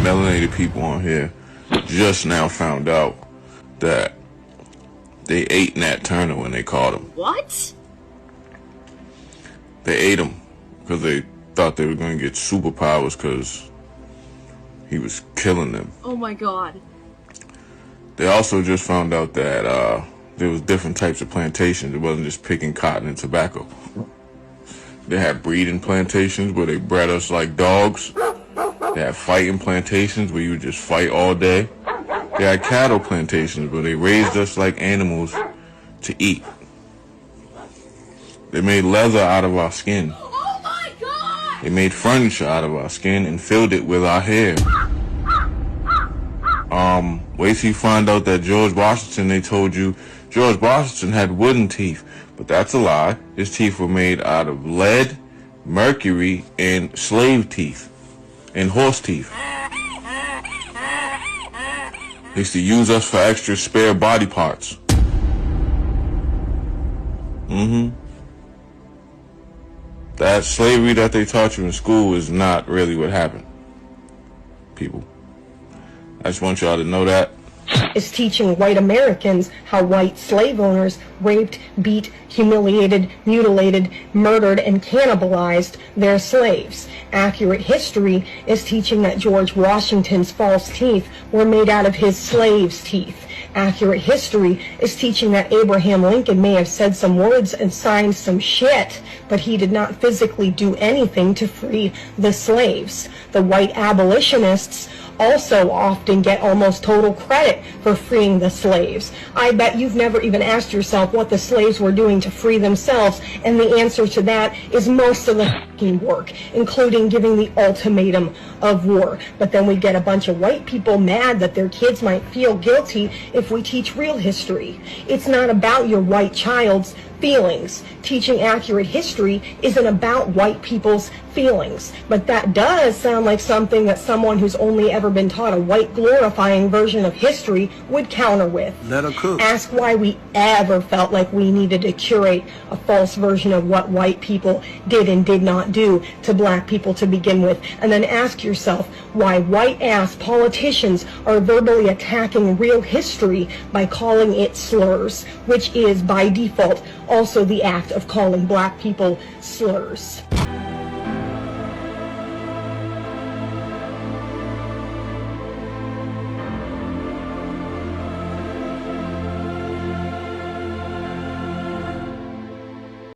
melanated people on here just now found out that they ate Nat Turner when they caught him. What? They ate him because they thought they were going to get superpowers because he was killing them. Oh my god. They also just found out that there was different types of plantations. It wasn't just picking cotton and tobacco. They had breeding plantations where they bred us like dogs. They had fighting plantations where you would just fight all day. They had cattle plantations where they raised us like animals to eat. They made leather out of our skin. Oh my god! They made furniture out of our skin and filled it with our hair. Wait till you find out that George Washington, they told you George Washington had wooden teeth. But that's a lie. His teeth were made out of lead, mercury, and slave teeth. And horse teeth. They used to use us for extra spare body parts. That slavery that they taught you in school is not really what happened, people. I just want y'all to know that. Is teaching white Americans how white slave owners raped, beat, humiliated, mutilated, murdered, and cannibalized their slaves. Accurate history is teaching that George Washington's false teeth were made out of his slaves' teeth. Accurate history is teaching that Abraham Lincoln may have said some words and signed some shit, but he did not physically do anything to free the slaves. The white abolitionists also often get almost total credit for freeing the slaves. I bet you've never even asked yourself what the slaves were doing to free themselves, and the answer to that is most of the fucking work, including giving the ultimatum of war. But then we get a bunch of white people mad that their kids might feel guilty if we teach real history. It's not about your white child's feelings. Teaching accurate history isn't about white people's feelings, but that does sound like something that someone who's only ever been taught a white glorifying version of history would counter with. Let her cook. Ask why we ever felt like we needed to curate a false version of what white people did and did not do to black people to begin with, and then ask yourself why white-ass politicians are verbally attacking real history by calling it slurs, which is, by default, also the act of calling black people slurs.